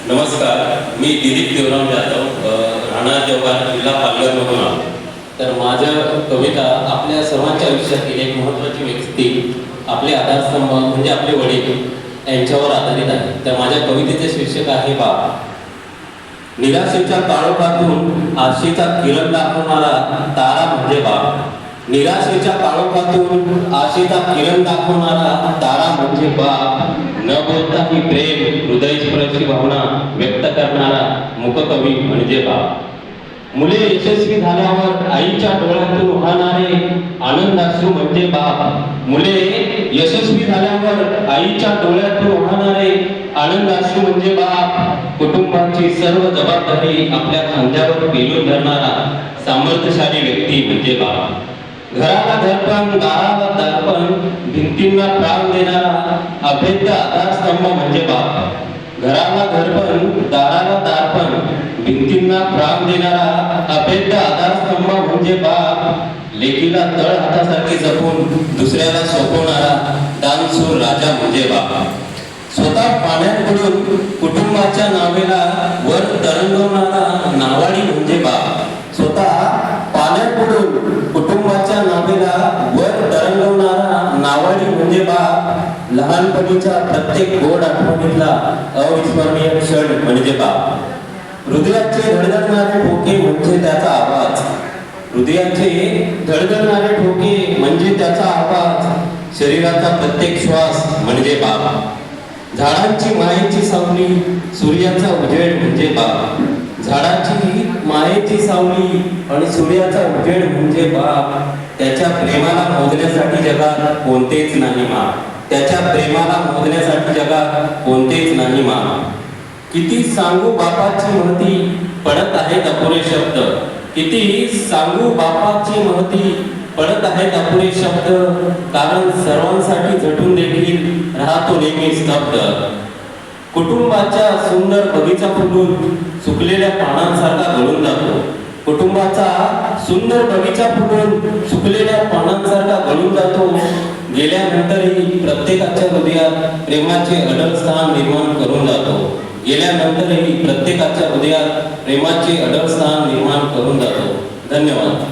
नमस्कार, मी दिलीप देवराम जाधव, राहणार देवबाग, जिल्हा पालघरमधून आलो. तर माझ्या कविता आपल्या सर्वांच्या आयुष्यातील एक महत्त्वाची व्यक्ती, आपले आधारस्तंभ म्हणजे आपले वडील यांच्यावर आधारित आहे. तर माझ्या कवितेचे शीर्षक आहे बाप. निराशेच्या काळोखातून आशेचा किरण दाखवणारा तारा म्हणजे बाप. निराशेच्या काळोखातून आशेचा किरण दाखवणारा तारा म्हणजे बाप. न बोलता ही प्रेम हृदयस्पर्शी भावना व्यक्त करणारा मुककवी म्हणजे बाप. मुले यशस्वी झाल्यावर आईच्या डोळ्यातून वाहणारे आनंदाश्रू म्हणजे बाप. मुले यशस्वी झाल्यावर आईच्या डोळ्यातून वाहणारे आनंदाश्रू म्हणजे बाप. कुटुंबाची सर्व जबाबदारी आपल्या खांद्यावर पेलून धरणारा सामर्थ्यशाली व्यक्ती म्हणजे बाप. घराला घरपण, दाराला दारपण, भिंतींना प्राण देणारा अभेद्य आधारस्तंभ म्हणजे बाप. घराला घरपण, दाराला दारपण, भिंतींना प्राण देणारा अभेद्य आधारस्तंभ म्हणजे बाप. लेकीला तळ हातासारखी जपून दुसऱ्याला सोपवणारा दानशूर राजा म्हणजे बाप. स्वतः पाण्यात बुडून कुटुंबाच्या नावेला वर तरंगवणारा नावाडी म्हणजे बाप. स्वतः पाण्यात बुडून कुटुंबाच्या नावेला वर तरंगवणारा नावाडी म्हणजे बाप. लहानपणीच्या प्रत्येक गोड आठवणीतला अविस्मरणीय क्षण म्हणजे बाप. हृदयाचे धडधडणारे ठोके म्हणजे त्याचा आवाज. हृदयाचे धडधडणारे ठोके म्हणजे त्याचा आवाज. शरीराचा प्रत्येक श्वास म्हणजे बाप. झाडांची मायेची सावली, सूर्याचा उजेड म्हणजे बाप. झाडाची मायेची सावली आणि सूर्याचा उजेड म्हणजे बाप. त्याच्या प्रेमाला मोजण्यासाठी जगात कोणतेच नाही माप. त्याच्या प्रेमाला मोजण्यासाठी जगात कोणतेच नाही माप. किती सांगू बापाची महती, पडत आहेत अपुरे शब्द. किती सांगू बापाची महती, पडत आहेत अपुरे शब्द. कारण सर्वांसाठी झटून देखील राहतो नेहमी स्तब्ध. कुटुंबाच्या सुंदर बगीचा फुलून सुकलेल्या पानांसारखा गळून जातो. कुटुंबाचा सुंदर बगीचा फुलून सुकलेल्या पानांसारखा गळून जातो. गेल्यानंतरही प्रत्येकाच्या हृदयात प्रेमाचे अढळ स्थान निर्माण करून जातो. गेल्यानंतरही प्रत्येकाच्या हृदयात प्रेमाचे अढळ स्थान निर्माण करून जातो. धन्यवाद.